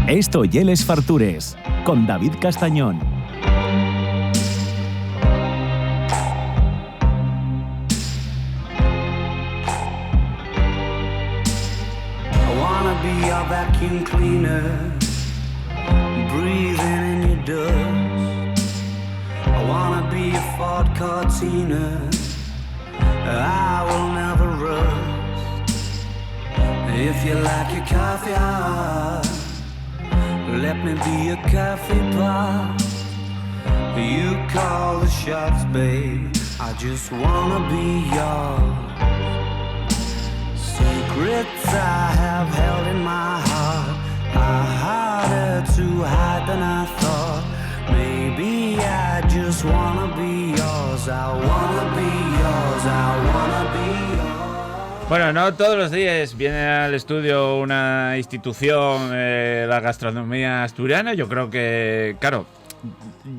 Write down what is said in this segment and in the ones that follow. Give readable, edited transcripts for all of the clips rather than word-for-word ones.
Esto y Les Fartures, con David Castañón. Vacuum cleaner, breathing in your dust. I wanna be a Ford Cortina, I will never rust. If you like your coffee hot, let me be a coffee pot. You call the shots, babe, I just wanna be yours. Secrets I have held in my heart are harder to hide than I thought. Maybe I just wanna be yours. I wanna be yours. I wanna be yours. Bueno, no todos los días viene al estudio una institución, la gastronomía asturiana. Yo creo que, claro,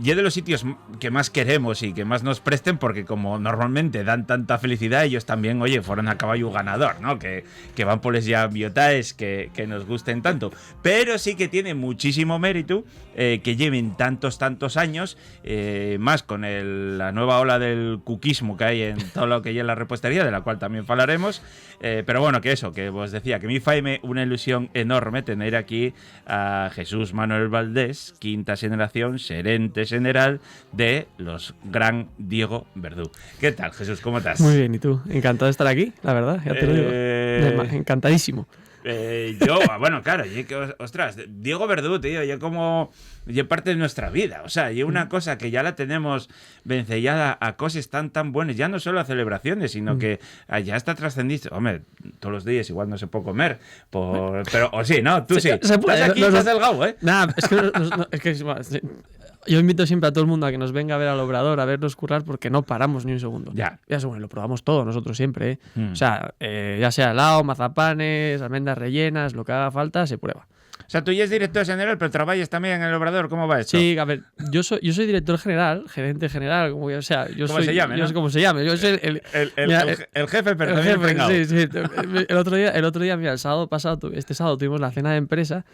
y es de los sitios que más queremos y que más nos presten, porque como normalmente dan tanta felicidad, ellos también, oye, fueron a caballo ganador, ¿no? Que van por les ya biotaes que nos gusten tanto. Pero sí que tiene muchísimo mérito que lleven tantos años, más con la nueva ola del cuquismo que hay en todo lo que hay en la repostería, de la cual también hablaremos. Pero bueno, que eso, que os decía, que a mí faime una ilusión enorme tener aquí a Jesús Manuel Valdés, quinta generación, gerente general de los Gran Diego Verdú. ¿Qué tal, Jesús? ¿Cómo estás? Muy bien, ¿y tú? Encantado de estar aquí, la verdad, ya te lo digo. Encantadísimo. Yo, bueno, claro, ostras, Diego Verdú, tío, ya como ya parte de nuestra vida, o sea, y una cosa que ya la tenemos vencellada a cosas tan buenas, ya no solo a celebraciones, sino que ya está trascendido. Hombre, todos los días igual no se puede comer, pero o sí, ¿no? Tú sí. Se puede, estás aquí, estás delgado, ¿eh? Nada, es que yo invito siempre a todo el mundo a que nos venga a ver al Obrador, a vernos currar, porque no paramos ni un segundo. Ya bueno, lo probamos todo nosotros siempre, ¿eh? O sea, ya sea helado, mazapanes, almendras rellenas, lo que haga falta, se prueba. O sea, tú ya eres director general, pero trabajas también en el Obrador. ¿Cómo va esto? Sí, a ver, yo soy director general, gerente general, como o sea, yo ¿Cómo soy, se llame, yo no? sé cómo se llame. Yo soy el jefe, pero el también jefe, sí. El otro día, mira, este sábado tuvimos la cena de empresa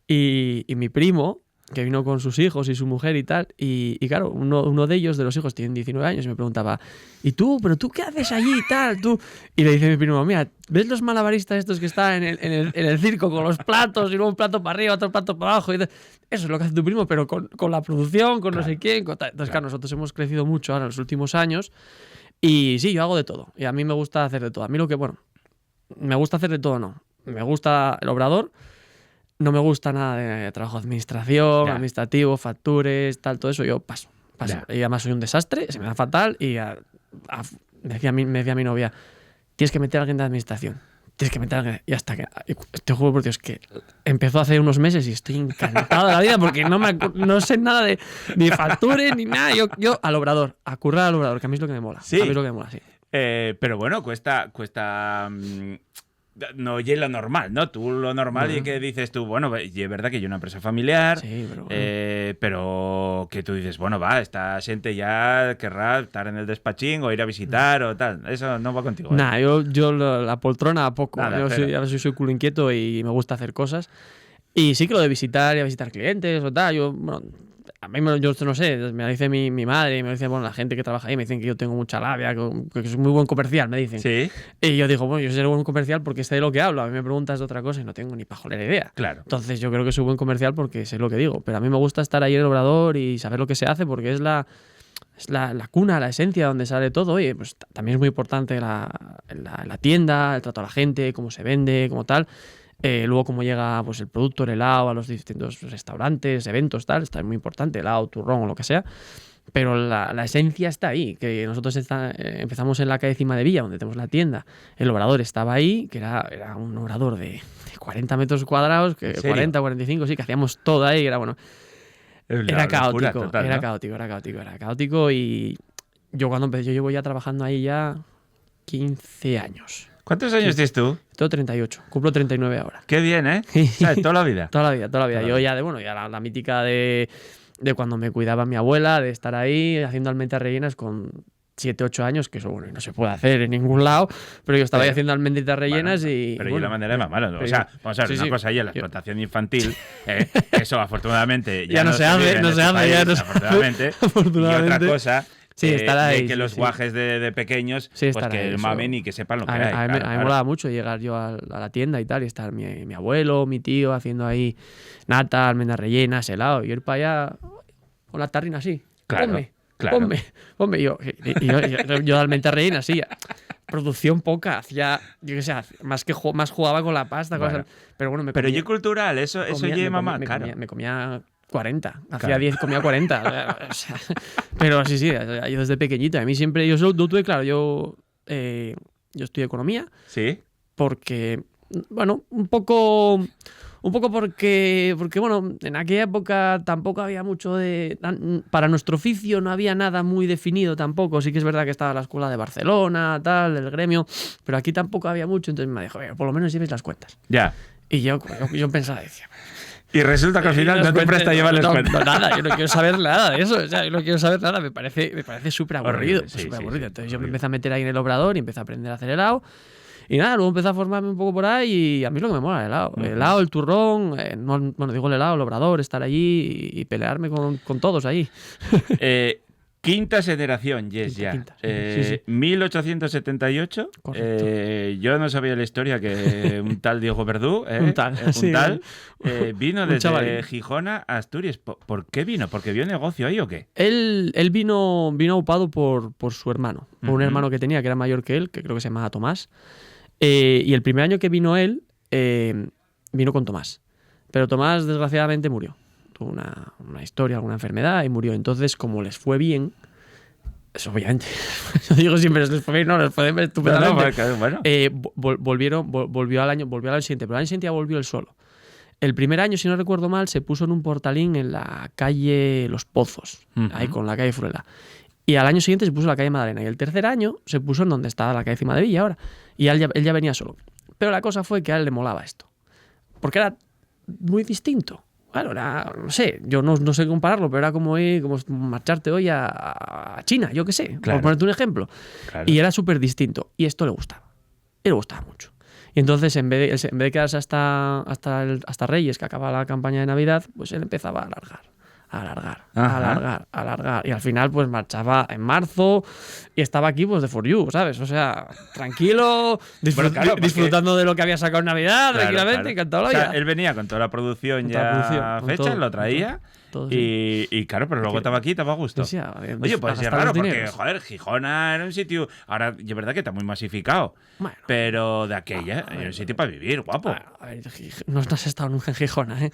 y mi primo, que vino con sus hijos y su mujer y tal, y claro, uno de ellos, de los hijos, tiene 19 años, y me preguntaba, ¿y tú? ¿Pero tú qué haces allí y tal? ¿Tú? Y le dice mi primo, mira, ¿ves los malabaristas estos que están en el circo con los platos, y luego un plato para arriba, otro plato para abajo? Y eso es lo que hace tu primo, pero con la producción, con no sé quién. Entonces, claro, nosotros hemos crecido mucho ahora en los últimos años, y sí, yo hago de todo, y a mí me gusta hacer de todo. A mí me gusta hacer de todo, no. Me gusta el Obrador. No me gusta nada de trabajo de administración, administrativo, factures, tal, todo eso. Yo paso. Y además soy un desastre, se me da fatal. Y me decía mi novia, tienes que meter a alguien de administración. Y hasta que, te juro por Dios, que empezó hace unos meses y estoy encantado de la vida porque no sé nada de ni factures ni nada. Yo al Obrador, a currar al Obrador, que a mí es lo que me mola. Sí. A mí es lo que me mola, sí. Pero bueno, cuesta no oye lo normal, ¿no? Tú lo normal y que dices tú, bueno, y es verdad que yo una empresa familiar, sí, pero, bueno. Pero que tú dices, bueno, esta gente ya querrá estar en el despachín o ir a visitar o tal. Eso no va contigo. Nah, yo la poltrona a poco. Nada, yo soy culo inquieto y me gusta hacer cosas. Y sí que lo de visitar y a visitar clientes o tal, a mí yo no sé, me lo dice mi madre, me lo dice la gente que trabaja ahí, me dicen que yo tengo mucha labia, que soy muy buen comercial, me dicen. Sí. Y yo digo, yo soy buen comercial porque sé de lo que hablo. A mí me preguntas de otra cosa y no tengo ni pajolera idea. Claro. Entonces yo creo que soy buen comercial porque sé lo que digo. Pero a mí me gusta estar ahí en el Obrador y saber lo que se hace porque es la cuna, la esencia donde sale todo. Oye, pues también es muy importante la tienda, el trato a la gente, cómo se vende, como tal. Luego cómo llega pues el producto, el helado, a los distintos restaurantes, eventos, tal, está muy importante, helado, turrón o lo que sea. Pero la esencia está ahí, que nosotros empezamos en la calle Cima de Villa, donde tenemos la tienda. El Obrador estaba ahí, que era un obrador de 40 metros cuadrados, 40, 45, sí, que hacíamos todo ahí, era bueno. Era caótico, total, era caótico y yo cuando empecé, yo llevo ya trabajando ahí ya 15 años. ¿Cuántos años tienes tú? Tengo 38, cumplo 39 ahora. Qué bien, ¿eh? ¿Sabes? Toda la vida. Toda la vida. Yo ya la mítica de cuando me cuidaba mi abuela, de estar ahí haciendo almendras rellenas con 7, 8 años, que eso bueno, no se puede hacer en ningún lado, pero yo estaba ahí haciendo almendritas rellenas Pero bueno, yo la manera más mala. O sea, vamos a ver, una cosa ahí en la explotación infantil, eso afortunadamente ya no se hace, vive en este país, afortunadamente. Y otra cosa, estar ahí, de que los guajes de pequeños, pues que mamen y que sepan lo que hay. A mí me molaba mucho llegar yo a la tienda y tal, y estar mi abuelo, mi tío haciendo ahí nata, almendras rellenas, helado, y ir para allá con la tarrina así. Claro. Ponme. Yo de almendras rellenas, sí. Producción poca, hacía, yo qué sé, más jugaba con la pasta, bueno. Pero bueno, Pero yo cultural, eso lleva mamá, claro. Me comía 40, hacía 10, comía 40. O sea, pero sí, yo desde pequeñito, a mí siempre, yo tuve claro, yo estudié economía. Sí. Porque, bueno, un poco porque, bueno, en aquella época tampoco había mucho para nuestro oficio no había nada muy definido tampoco. Sí que es verdad que estaba la escuela de Barcelona, tal, del gremio, pero aquí tampoco había mucho, entonces me dijo, por lo menos lleves las cuentas. Ya. Y yo pensaba, decía... Y resulta que al final no te presta llevar las cuentas. No, nada, yo no quiero saber nada de eso. O sea, yo no quiero saber nada, me parece súper aburrido. Sí, Entonces yo me empecé a meter ahí en el obrador y empecé a aprender a hacer helado. Y nada, luego empecé a formarme un poco por ahí y a mí es lo que me mola el helado. El helado, el turrón, digo el helado, el obrador, estar allí y pelearme con todos ahí. Quinta generación, Quinta, sí. 1878. Yo no sabía la historia que un tal Diego Verdú, vino desde Gijona a Asturias. ¿Por qué vino? ¿Porque vio negocio ahí o qué? Él vino aupado por su hermano, por un hermano que tenía que era mayor que él, que creo que se llamaba Tomás. Y el primer año que vino él, vino con Tomás. Pero Tomás, desgraciadamente, murió. Tuvo una historia, alguna enfermedad y murió. Entonces, como les fue bien, eso obviamente, yo digo siempre, les fue bien, no, les fue bien estupendamente. Bueno. Volvió al año siguiente, pero al año siguiente ya volvió él solo. El primer año, si no recuerdo mal, se puso en un portalín en la calle Los Pozos, ahí con la calle Fruela. Y al año siguiente se puso en la calle Madalena. Y el tercer año se puso en donde está la calle Cimadevilla ahora. Y él ya venía solo. Pero la cosa fue que a él le molaba esto. Porque era muy distinto. Claro, era, no sé, yo no sé compararlo, pero era como marcharte hoy a China, yo qué sé, claro. Por ponerte un ejemplo. Claro. Y era súper distinto. Y esto le gustaba. Y le gustaba mucho. Y entonces, en vez de quedarse hasta Reyes, que acaba la campaña de Navidad, pues él empezaba a alargar. Y al final, pues marchaba en marzo y estaba aquí, pues de For You, ¿sabes? O sea, tranquilo, disfrutando de lo que había sacado en Navidad, tranquilamente, encantado. O sea, él venía con toda la producción fecha, lo traía. Todo, sí. Y claro, pero luego estaba aquí, estaba a gusto. Sí, oye, pues es raro porque, joder, Gijona era un sitio... Ahora, es verdad que está muy masificado. Bueno, pero de aquella, era un sitio para vivir, guapo. A ver, no has estado nunca en Gijona, ¿eh?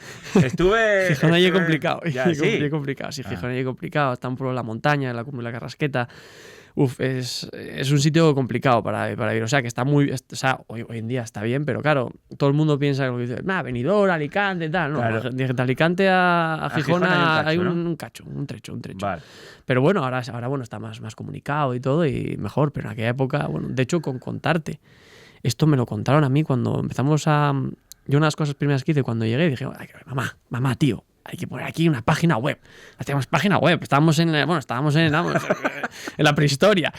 Gijona ya es complicado. Sí, complicado. Sí, Gijona ya es complicado. Está un pueblo en la montaña, en la cumbre de la Carrasqueta. Es un sitio complicado para vivir. O sea, que está muy... O sea, hoy en día está bien, pero claro, todo el mundo piensa que dice, Benidorm, Alicante y tal. No, claro. De Alicante a Gijona hay un trecho. Vale. Pero bueno, ahora bueno, está más comunicado y todo y mejor. Pero en aquella época, bueno, de hecho, con contarte, esto me lo contaron a mí cuando empezamos a... Yo una de las cosas primeras que hice cuando llegué, dije, mamá, tío, hay que poner aquí una página web. Hacíamos página web. Estábamos en la prehistoria.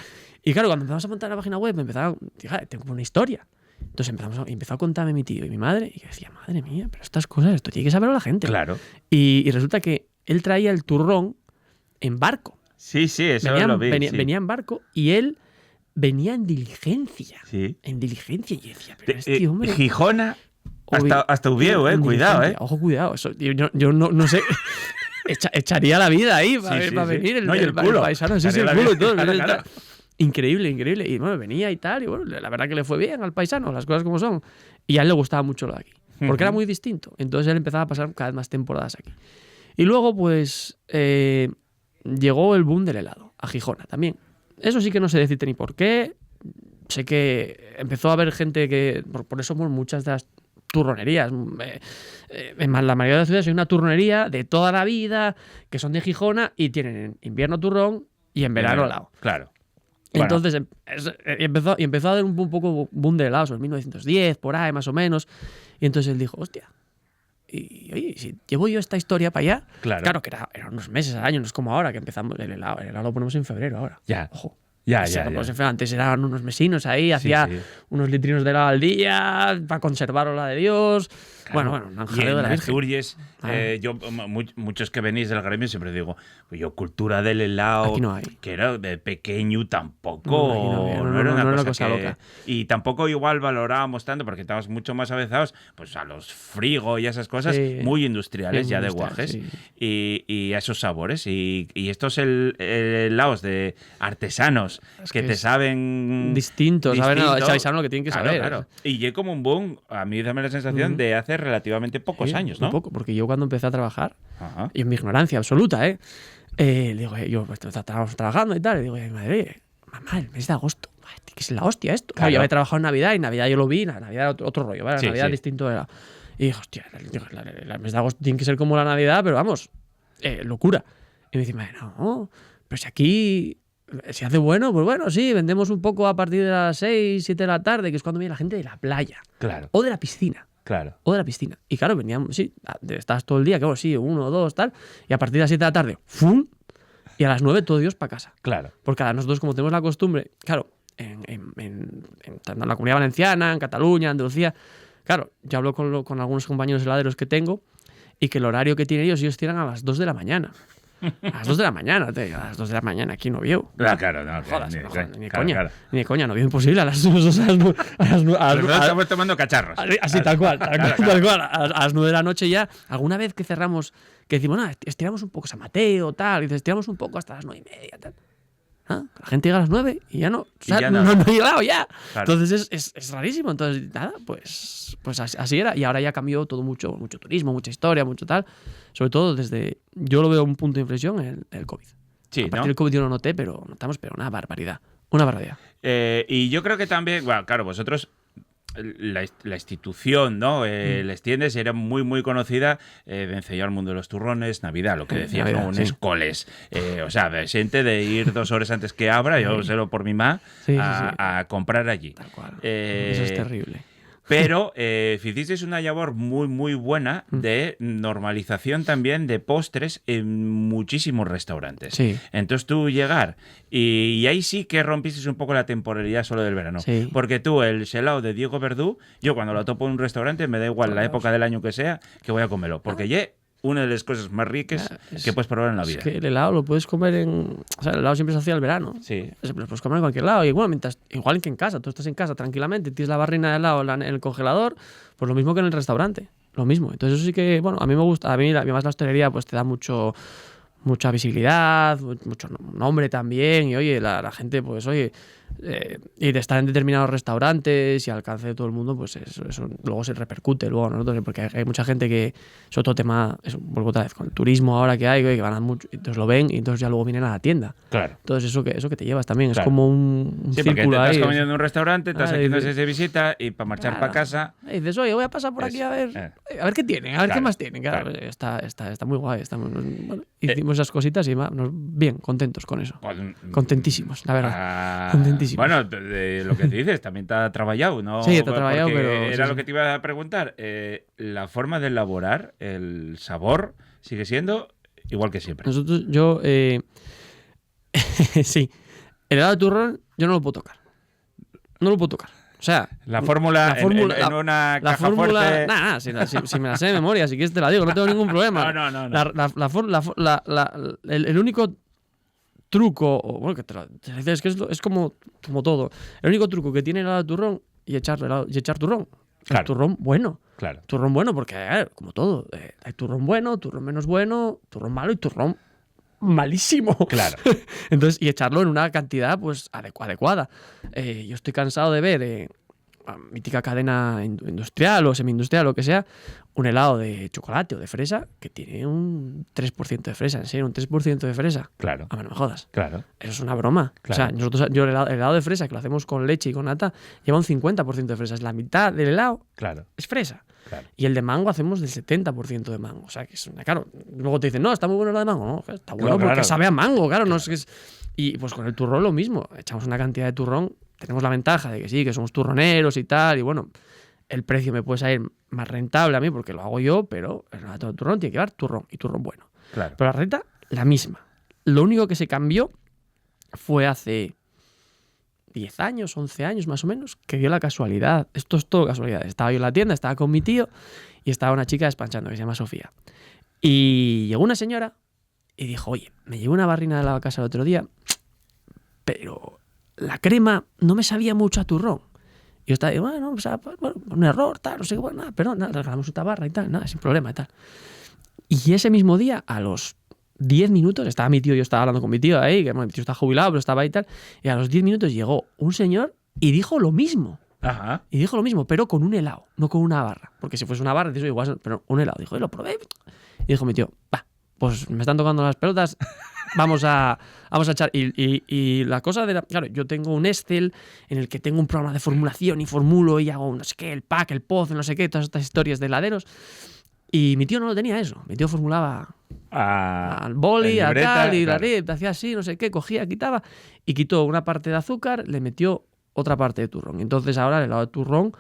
Y claro, cuando empezamos a montar la página web, me empezaba a decir, tengo una historia. Entonces empezó a contarme mi tío y mi madre. Y yo decía, madre mía, pero estas cosas, esto tiene que saberlo la gente. Claro. Y resulta que él traía el turrón en barco. Sí, eso lo vi. Venía en barco y él venía en diligencia. Sí. En diligencia. Y yo decía, pero este hombre... Gijona... Hasta Uvieu, cuidado, Ojo, cuidado. Eso, yo no sé. Echaría la vida ahí para venir el paisano. Sí, el culo y todo. Claro. Increíble. Y bueno, venía y tal. Y bueno, la verdad que le fue bien al paisano, las cosas como son. Y a él le gustaba mucho lo de aquí. Porque era muy distinto. Entonces él empezaba a pasar cada vez más temporadas aquí. Y luego, pues, llegó el boom del helado a Gijona también. Eso sí que no sé decirte ni por qué. Sé que empezó a haber gente que... Por eso muchas de las turronerías. La mayoría de las ciudades hay una turronería de toda la vida que son de Gijona y tienen en invierno turrón y en verano helado. Claro. Entonces empezó a dar un poco boom de helados en 1910, por ahí más o menos. Y entonces él dijo, hostia, y oye, si llevo yo esta historia para allá, claro que era unos meses al año, no es como ahora que empezamos el helado lo ponemos en febrero ahora. Ya. Ojo. Ya, Pues, en fin, antes eran unos mesinos ahí, hacía unos litrinos de helado al día para conservaros la de Dios. Claro. Bueno, un Y anjaleo en de la Virgen. Asturias, yo, muchos que venís del gremio siempre digo, pues yo, cultura del helado, Aquí no hay. que era de pequeño tampoco, No, aquí no había. No, era una no era cosa cosa que... loca. Y tampoco igual valorábamos tanto, porque estábamos mucho más avezados pues a los frigo y a esas cosas Sí. muy industriales, Sí, ya muy de industrial, guajes, y a esos sabores. Y estos helados de artesanos que que te es saben... distintos, saben distinto. lo que tienen que Claro, saber. claro. Y llegué como un boom, a mí dame la sensación de hace relativamente pocos años, ¿no? Un poco, porque yo cuando empecé a trabajar, Ajá. y en mi ignorancia absoluta, digo, yo pues, estábamos trabajando y tal, y digo, madre, mamá, el mes de agosto, que es la hostia esto. Claro, Claro. yo había trabajado en Navidad, y Navidad yo lo vi, la Navidad era otro rollo, ¿vale? La Sí, Navidad sí. distinto era. Y dije, hostia, el mes de agosto tiene que ser como la Navidad, pero vamos, locura. Y me dice, madre, no, pero si aquí se hace bueno, pues bueno, sí, vendemos un poco a partir de las 6, 7 de la tarde, que es cuando viene la gente de la playa Claro, o de la piscina. claro. O de la piscina. Y claro, veníamos, sí, estabas todo el día, claro, sí, 1 o 2, tal. Y a partir de las 7 de la tarde, ¡fum! Y a las 9 todo Dios para casa. Claro. Porque a nosotros, como tenemos la costumbre, claro, tanto en la Comunidad Valenciana, en Cataluña, Andalucía, claro, yo hablo con algunos compañeros heladeros que tengo y que el horario que tienen ellos cierran a las 2 de la mañana. A las 2 de la mañana, a las 2 de la mañana aquí no vio. Claro, no, Jodas, ni- no jodas, ni de claro, coña. claro. Ni de coña, no vio imposible a las 2, a las 9, Nosotros estamos tomando cacharros. Así, tal cual, Claro. tal cual. A las 9 de la noche ya, alguna vez que cerramos, que decimos, no, estiramos un poco San Mateo, tal, y dices, estiramos un poco hasta las 9:30, tal. ¿Ah? La gente llega a las 9 y ya no. O sea, ya no, nada. no ha llegado ya. Claro. Entonces es rarísimo. Entonces, nada, pues así era. Y ahora ya cambió todo mucho turismo, mucha historia, mucho tal. Sobre todo desde, yo lo veo un punto de inflexión en el COVID. Sí, A partir ¿no? del COVID yo lo noté, pero notamos, pero una barbaridad. Una barbaridad. Y yo creo que también, bueno, claro, vosotros, la institución, ¿no? Les tiendes, era muy, muy conocida, venció al mundo de los turrones, Navidad, lo que decías, Navidad, ¿no? Un sí. escoles. O sea, de gente de ir 2 horas antes que abra, yo sé lo por mi ma, Sí, sí, a comprar allí. Tal cual. Eh, Eso es terrible. Pero hicisteis una labor muy, muy buena de normalización también de postres en muchísimos restaurantes. Sí. Entonces tú llegar y ahí sí que rompiste un poco la temporalidad solo del verano. Sí. Porque tú, el helado de Diego Verdú, yo cuando lo topo en un restaurante, me da igual la época del año que sea, que voy a comerlo. Porque ya una de las cosas más ricas que puedes probar en la vida. Es que el helado lo puedes comer en... O sea, el helado siempre se hacía al verano. Sí. Lo puedes comer en cualquier lado. Y bueno, igual que en casa. Tú estás en casa tranquilamente, tienes la barrina de helado en el congelador, pues lo mismo que en el restaurante. Lo mismo. Entonces eso sí que, bueno, a mí me gusta. A mí además la hostelería pues te da mucha visibilidad, mucho nombre también. Y oye, la gente, pues oye... y de estar en determinados restaurantes y al alcance de todo el mundo, pues eso luego se repercute luego a nosotros, porque hay mucha gente que, sobre todo tema, vuelvo otra vez, con el turismo ahora que hay, que ganan mucho, entonces lo ven y entonces ya luego vienen a la tienda. Claro. Entonces eso que te llevas también, Claro. es como un Sí, porque te círculo estás ahí. comiendo en un restaurante, estás aquí dices- de visita y para marchar Claro. para casa. Y dices, oye, voy a pasar por aquí Eso, a ver qué tienen, a ver qué Claro, más tienen. Claro, claro. Está muy guay. Bueno, hicimos esas cositas y bien, contentos con eso. Contentísimos, la verdad. Contentísimos. Bueno, de lo que te dices, también te ha trabajado, ¿no? Sí, te ha trabajado, Porque pero era sí, lo sí. que te iba a preguntar. La forma de elaborar, el sabor, sigue siendo igual que siempre. Yo, sí, el helado de turrón yo no lo puedo tocar. No lo puedo tocar. O sea, La fórmula, en una la caja fórmula, fuerte. nada, si me la sé de memoria, si quieres te la digo, no tengo ningún problema. No. El único truco, o bueno, que te dices, es que es como todo. El único truco que tiene el helado de turrón y echar turrón. Claro. El turrón bueno. Claro. Turrón bueno, porque como todo, hay turrón bueno, turrón menos bueno, turrón malo y turrón malísimo. Claro. Entonces, y echarlo en una cantidad pues adecuada. Yo estoy cansado de ver mítica cadena industrial o semi-industrial, lo que sea, un helado de chocolate o de fresa que tiene un 3% de fresa. ¿En serio? ¿Un 3% de fresa? Claro. A ver, no me jodas. Claro. Eso es una broma. Claro. O sea, yo el helado de fresa, que lo hacemos con leche y con nata, lleva un 50% de fresa. Es la mitad del helado Claro. es fresa. Claro. Y el de mango hacemos del 70% de mango. O sea, que es una... Claro, luego te dicen, no, está muy bueno el de mango. No, está bueno porque claro. sabe a mango, claro. No es que es... Y pues con el turrón lo mismo. Echamos una cantidad de turrón. Tenemos la ventaja de que sí, que somos turroneros y tal. Y bueno, el precio me puede salir más rentable a mí porque lo hago yo, pero el turrón tiene que llevar turrón y turrón bueno. Claro. Pero la receta, la misma. Lo único que se cambió fue hace 10 años, 11 años más o menos, que dio la casualidad, esto es todo casualidad, estaba yo en la tienda, estaba con mi tío y estaba una chica despachando que se llama Sofía. Y llegó una señora y dijo, oye, me llevé una barrina de la casa el otro día, pero la crema no me sabía mucho a turrón. Y yo estaba, bueno, un error, tal, no sé qué, bueno, nada, perdón, nada, regalamos una barra y tal, nada, sin problema y tal. Y ese mismo día, a los 10 minutos, estaba mi tío, yo estaba hablando con mi tío ahí, que bueno, mi tío está jubilado, pero estaba ahí y tal, y a los 10 minutos llegó un señor y dijo lo mismo. Ajá. Y dijo lo mismo, pero con un helado, no con una barra. Porque si fuese una barra, eso igual, pero un helado. Dijo, lo probé. Y dijo mi tío, va, pues me están tocando las pelotas, vamos a echar. Y la cosa de claro, yo tengo un Excel en el que tengo un programa de formulación y formulo y hago no sé qué, el pack, el poz, no sé qué, todas estas historias de heladeros. Y mi tío no lo tenía eso. Mi tío formulaba al boli, a tal, y claro. Hacía así, no sé qué, cogía, quitaba, y quitó una parte de azúcar, le metió otra parte de turrón. Entonces ahora el helado de turrón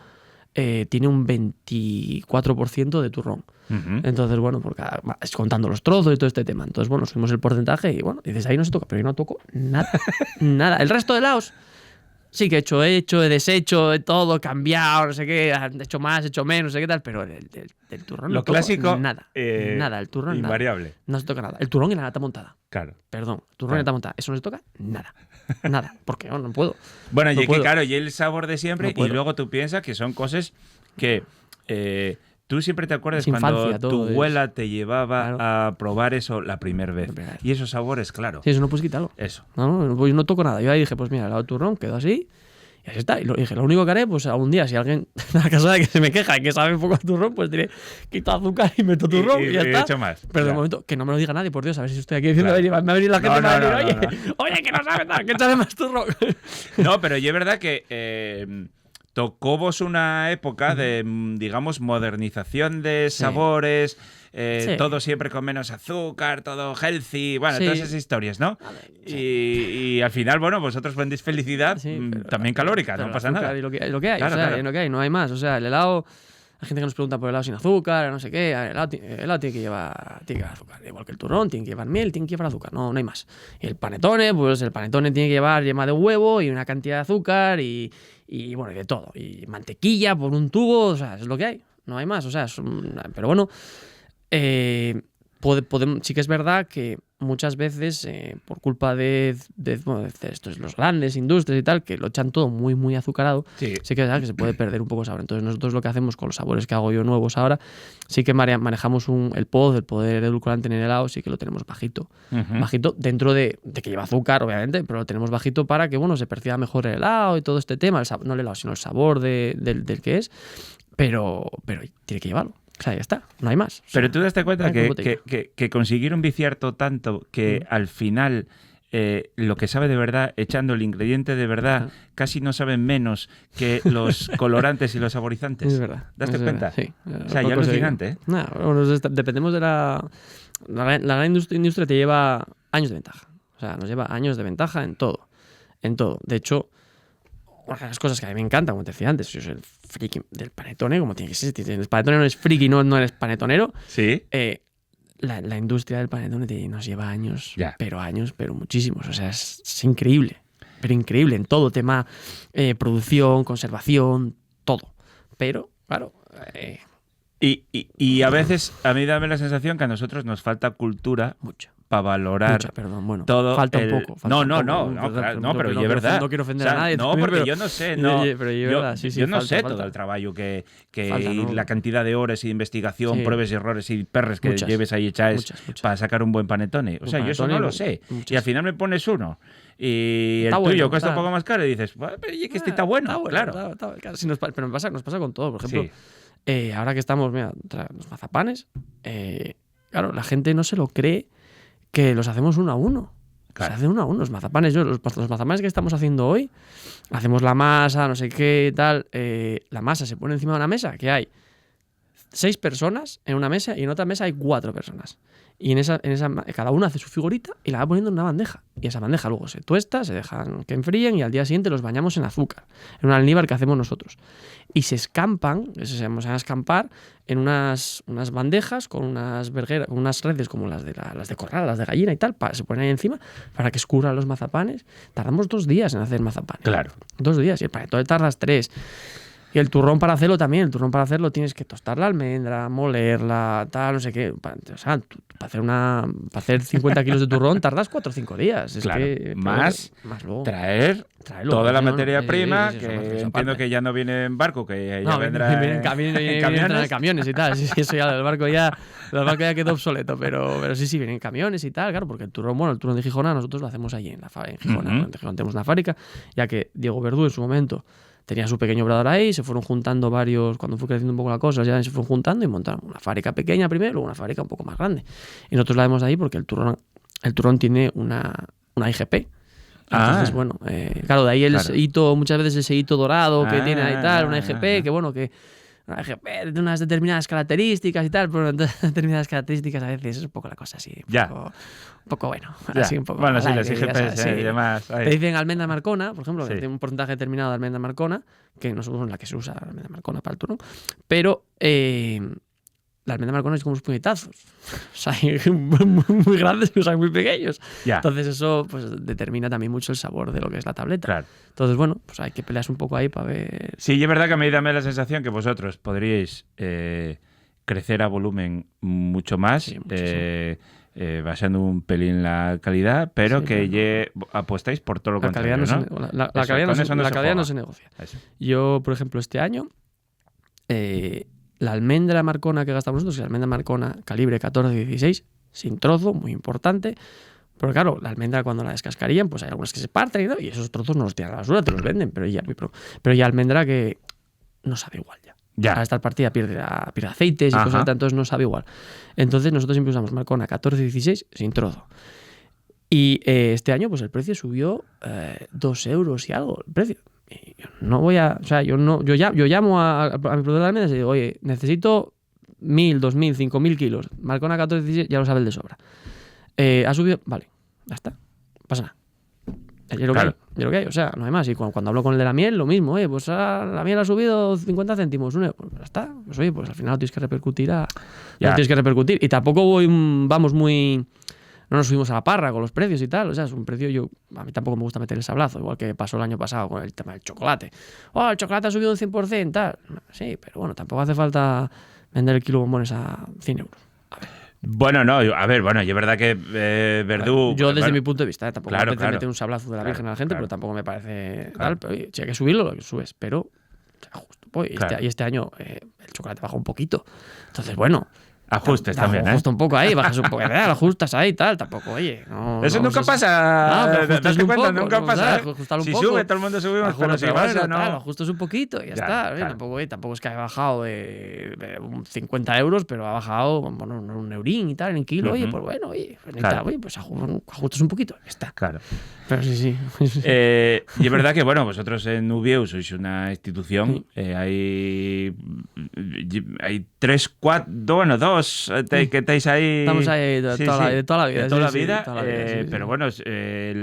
tiene un 24% de turrón. Uh-huh. Entonces, bueno, es contando los trozos y todo este tema. Entonces, bueno, subimos el porcentaje y bueno, dices, ahí no se toca, pero yo no toco nada. Nada. El resto de helados sí que he hecho, he deshecho, he todo, cambiado, no sé qué, he hecho más, he hecho menos, no sé qué tal, pero del turrón lo no clásico, toco nada. Nada, el turrón invariable. Nada. No se toca nada. El turrón y la nata montada. Claro. Perdón, turrón y nata montada. Eso no se toca nada. Nada, porque no puedo. Bueno, no y puedo. claro, y el sabor de siempre, No y luego tú piensas que son cosas que tú siempre te acuerdas Es cuando infancia, tu todo abuela te llevaba claro. a probar eso la primera vez. Y esos sabores, claro. Sí, eso no puedes quitarlo. Eso. No, pues yo no toco nada. Yo ahí dije, pues mira, el helado de turrón quedó así. Y así está. Y dije, lo único que haré, pues algún día, si alguien en la casa de que se me queja y que sabe un poco a turrón, pues diré, quito azúcar y meto turrón y ya está. Hecho más. Pero de momento, que no me lo diga nadie, por Dios, a ver si estoy aquí diciendo, claro. Me va a venir la gente y me va a decir, oye, que no sabe nada, que sabe más turrón. No, pero es verdad que tocó vos una época de, digamos, modernización de sabores, todo siempre con menos azúcar, todo healthy, bueno, todas esas historias, ¿no? Y al final, bueno, vosotros vendéis felicidad también calórica, no pasa nada. Y lo que hay, claro, o sea, lo que hay, no hay más. O sea, el helado, hay gente que nos pregunta por el helado sin azúcar, no sé qué, el helado tiene que llevar azúcar, igual que el turrón, tiene que llevar miel, tiene que llevar azúcar, no hay más. Y el panetone, pues el panetone tiene que llevar yema de huevo y una cantidad de azúcar y bueno, y de todo. Y mantequilla por un tubo, o sea, es lo que hay. No hay más, o sea, pero bueno, sí que es verdad que muchas veces, por culpa de estos, los grandes industrias y tal, que lo echan todo muy, muy azucarado, sí que es verdad que se puede perder un poco sabor. Entonces nosotros lo que hacemos con los sabores que hago yo nuevos ahora, sí que manejamos el poder edulcorante en el helado, sí que lo tenemos bajito. Uh-huh. Bajito dentro de que lleva azúcar, obviamente, pero lo tenemos bajito para que, bueno, se perciba mejor el helado y todo este tema, no el helado, sino el sabor del que es, pero tiene que llevarlo. O sea, ya está, no hay más. Pero tú te das cuenta que consiguieron viciar tanto que al final lo que sabe de verdad, echando el ingrediente de verdad, casi no saben menos que los colorantes y los saborizantes. Es verdad. ¿Daste cuenta? Sí. O sea, ya alucinante, ¿eh? Bueno, dependemos de la gran industria te lleva años de ventaja. O sea, nos lleva años de ventaja en todo. En todo. De hecho, una de las cosas que a mí me encanta, como te decía antes, yo soy el friki del panetone, como tiene que ser. Si el panetone no es friki, no eres panetonero. Sí. La industria del panetone nos lleva años, pero muchísimos. O sea, es increíble. Pero increíble en todo tema, producción, conservación, todo. Pero, claro. Y a veces a mí dame la sensación que a nosotros nos falta cultura. Mucho. Para valorar bueno, todo. Falta un poco. No, pero yo es verdad. No quiero ofender a nadie. No, porque yo no sé. No, yo no sé falta. todo el trabajo que falta, ¿no? La cantidad de horas y investigación, pruebas y errores y perres que lleves ahí hechas para sacar un buen panetone. O sea, yo eso no lo sé. Y al final me pones uno. Y el tuyo cuesta un poco más caro y dices, pero que este está bueno. Claro. Pero nos pasa con todo. Por ejemplo, ahora que estamos, mira, los mazapanes, claro, la gente no se lo cree que los hacemos uno a uno. Claro. Se hace uno a uno. Los mazapanes, los mazapanes que estamos haciendo hoy, hacemos la masa, no sé qué, tal. La masa se pone encima de una mesa que hay 6 personas en una mesa y en otra mesa hay 4 personas. Y en esa cada uno hace su figurita y la va poniendo en una bandeja. Y esa bandeja luego se tuesta, se dejan que enfríen y al día siguiente los bañamos en azúcar, en un almíbar que hacemos nosotros. Y se escampan, se van a escampar en unas bandejas con unas vergueras, con unas redes como las de corral, las de gallina y tal, se ponen ahí encima para que escurran los mazapanes. Tardamos 2 días en hacer mazapanes. Claro. 2 días. Y el panetone tardas 3. Y el turrón para hacerlo también. El turrón para hacerlo tienes que tostar la almendra, molerla, tal, no sé qué. O sea, para hacer 50 kilos de turrón tardas 4 o 5 días. Es Claro, que, más luego. traerlo, toda la materia prima, que entiendo aparte. que ya no viene en barco, que ya No, vendrá vienen en camiones. Camiones y tal. Sí, eso ya, el barco ya quedó obsoleto, pero sí, vienen camiones y tal, claro, porque el turrón de Gijona nosotros lo hacemos allí en Gijona. En Gijona tenemos una fábrica, ya que Diego Verdú en su momento tenía su pequeño obrador ahí, se fueron juntando varios, cuando fue creciendo un poco la cosa, ya se fueron juntando y montaron una fábrica pequeña primero, luego una fábrica un poco más grande. Y nosotros la vemos ahí porque el turrón tiene una IGP. Entonces, bueno, claro, de ahí el hito, muchas veces ese hito dorado que tiene ahí tal, una IGP, que bueno, que una IGP de unas determinadas características y tal, pero determinadas características a veces es un poco la cosa así, un poco bueno, así un poco. Bueno, sí, las IGPs y demás. Te dicen almendra marcona, por ejemplo, que Sí. tiene un porcentaje determinado de almendra marcona, que no somos la que se usa la almendra marcona para el turno, pero la almendra marcona es como unos puñetazos. O sea, hay muy grandes y muy pequeños. Ya. Entonces eso pues determina también mucho el sabor de lo que es la tableta. Claro. Entonces, bueno, pues hay que pelearse un poco ahí para ver. Sí, es verdad que a mí dame la sensación que vosotros podríais crecer a volumen mucho más, Sí, muchísimo. basando un pelín la calidad, pero Sí, que apostáis por todo lo La calidad, contrario, no, ¿no? se, la Eso, calidad, no, con eso no la se calidad no juega. se negocia. Eso. Yo, por ejemplo, este año, la almendra marcona que gastamos nosotros, es la almendra marcona calibre 14-16, sin trozo, muy importante. Pero claro, la almendra cuando la descascarían, pues hay algunas que se parten, ¿no? Y esos trozos no los tiran a la basura, te los venden, pero ya almendra que no sabe igual ya. Ya. A esta partida pierde aceites y Ajá. cosas, entonces no sabe igual. Entonces nosotros siempre usamos marcona 14-16 sin trozo. Y este año pues el precio subió 2 euros y algo el precio. Y yo no voy a, o sea, yo llamo a mi productor de almendras y digo, oye, necesito 1.000, 2.000, 5.000 kilos. Marcona 14-16 ya lo sabe el de sobra. Ha subido, vale, ya está, no pasa nada. Es lo Claro. que hay, o sea, no hay más. Y cuando hablo con el de la miel, lo mismo, pues la miel ha subido 50 céntimos, 1 euro. Pues ya está, pues oye, pues al final lo tienes que repercutir Ya. lo tienes que repercutir. Y tampoco vamos muy, no nos subimos a la parra con los precios y tal, o sea, es un precio, a mí tampoco me gusta meter el sablazo, igual que pasó el año pasado con el tema del chocolate. El chocolate ha subido un 100%, tal. Sí, pero bueno, tampoco hace falta vender el kilo de bombones a 100 euros. Bueno, no, a ver, bueno, y es verdad que Verdú... Yo desde bueno, mi punto de vista, tampoco claro, me apetece claro. meter un sablazo de la Virgen a la gente, Claro. pero tampoco me parece Claro. tal. Pero oye, si hay que subirlo, lo que subes. Pero justo, pues, Claro. y este año el chocolate bajó un poquito. Entonces, bueno, Ajustes también, ¿eh? ajusta un poco ahí, bajas un poco, ajustas ahí, tal. Tampoco, oye. Eso nunca pasa. No, pero date ajustas un cuenta, poco, nunca ¿no? pasa. Ajustarlo un Si poco. sube, todo el mundo subimos, pero si baja, no. Ajustas un poquito y ya está. Claro. Tampoco es que haya bajado de 50 euros, pero ha bajado, bueno, un eurín y tal en kilo. Oye, pues bueno, Claro. pues ajustas un poquito, ya está. Claro. Pero sí. Y es verdad que, bueno, vosotros en Ubieu sois una institución. Hay 3, 4, bueno, 2 que estáis ahí. Estamos ahí de toda la vida. De toda la sí, vida. toda la vida, sí, Pero sí. bueno,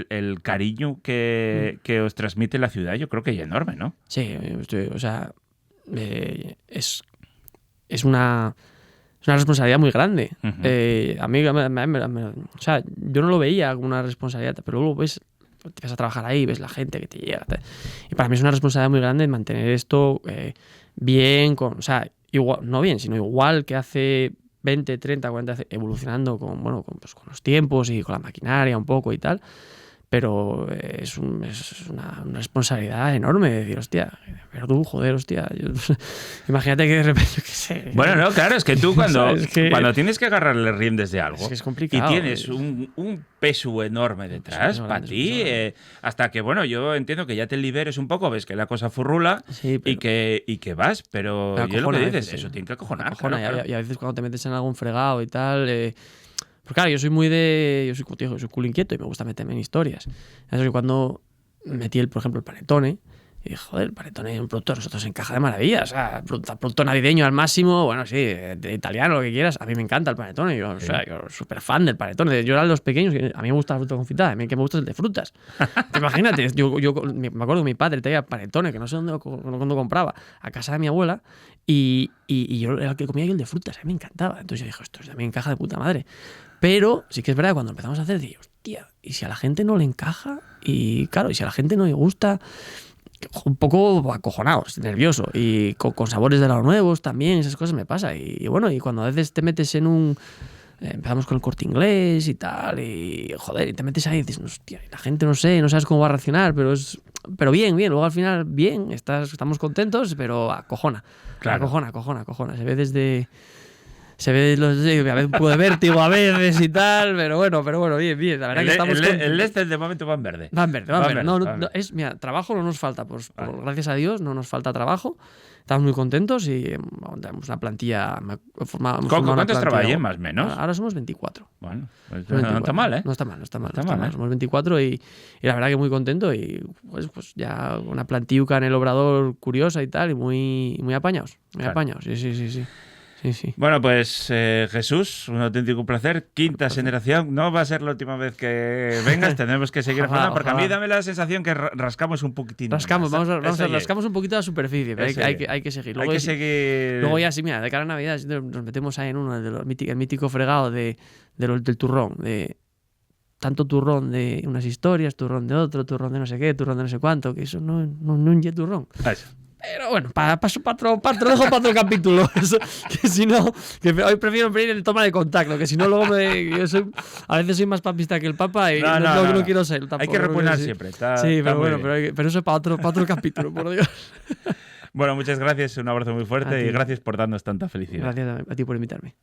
el cariño que os transmite la ciudad, yo creo que es enorme, ¿no? Sí, o sea, es una responsabilidad muy grande. Ujú. A mí, o sea, yo no lo veía como una responsabilidad, pero luego te vas a trabajar ahí, ves la gente que te llega. Y para mí es una responsabilidad muy grande mantener esto bien, o sea, igual, no bien, sino igual que hace 20, 30, 40, evolucionando con los tiempos y con la maquinaria un poco y tal. Pero es una responsabilidad enorme de decir, hostia, Verdú, joder, hostia. Imagínate que de repente, yo qué sé. Bueno, no, claro, es que tú cuando tienes que agarrarle riendas de algo Es que es complicado. y tienes un peso enorme detrás para ti, hasta que, bueno, yo entiendo que ya te liberes un poco, ves que la cosa furrula Sí, pero- y que vas, pero Me yo lo que acojona a dices, veces, eso tiene que acojonar. acojona, claro, claro. y a veces cuando te metes en algún fregado y tal. Pues claro, yo soy como te digo, yo soy culo inquieto y me gusta meterme en historias. Eso que cuando metí, por ejemplo, el panetone, Y joder, el panetone es un producto a nosotros encaja de maravilla. O sea, producto navideño al máximo, bueno, sí, de italiano, lo que quieras. A mí me encanta el panetone. Yo, o sea, yo súper fan del panetone. Yo era de los pequeños, a mí me gusta la fruta confitada, a mí el que me gusta es el de frutas. Imagínate, yo me acuerdo que mi padre traía panetone, que no sé dónde cuando compraba, a casa de mi abuela, y yo era el que comía yo el de frutas, a mí me encantaba. Entonces yo dije, esto también encaja de puta madre. Pero sí que es verdad que cuando empezamos a hacer, dije, hostia, ¿y si a la gente no le encaja? Y claro, y si a la gente no le gusta, un poco acojonado, nervioso. Y con sabores de los nuevos también, esas cosas me pasa. Y bueno, y cuando a veces te metes en un... empezamos con el Corte Inglés y tal, y joder, y te metes ahí y dices, hostia, la gente no sabes cómo va a reaccionar, pero bien, luego al final bien, estamos contentos, pero acojona, Claro. acojona. Se ve a veces un poco de vértigo a veces y tal, pero bueno, bien. La verdad que estamos el este de momento va en verde. Va en verde. Va en verde, No, va en verde. mira, trabajo no nos falta, gracias a Dios no nos falta trabajo. Estamos muy contentos y tenemos una plantilla. ¿Cuántos trabajáis, más o menos? Ahora somos 24. Bueno, pues Somos 24. no está mal, ¿eh? No está mal. ¿eh? Somos 24 y la verdad que muy contento y pues ya una plantilluca en el obrador curiosa y tal y muy apañados. Claro. Apañados, sí. Bueno, pues Jesús, un auténtico placer. Quinta generación. No va a ser la última vez que vengas. Tenemos que seguir Ojalá, hablando porque a mí ojalá. dame la sensación que rascamos un poquitín. Rascamos más. rascamos un poquito la superficie, pero Eso hay que seguir. Hay que seguir. Luego ya sí, mira, de cara a Navidad nos metemos ahí en uno de el mítico fregado del turrón, de tanto turrón de unas historias, turrón de otro, turrón de no sé qué, turrón de no sé cuánto, que eso no es turrón. Eso. Pero bueno, lo dejo para otro capítulo. Eso, que si no, que hoy prefiero pedir el toma de contacto, que si no luego a veces soy más papista que el Papa y no quiero ser tampoco. Hay que repunar sí. siempre. Sí, está pero muy bueno, bien. pero eso es para otro capítulo, por Dios. Bueno, muchas gracias, un abrazo muy A fuerte ti. y gracias por darnos tanta felicidad. Gracias a ti por invitarme.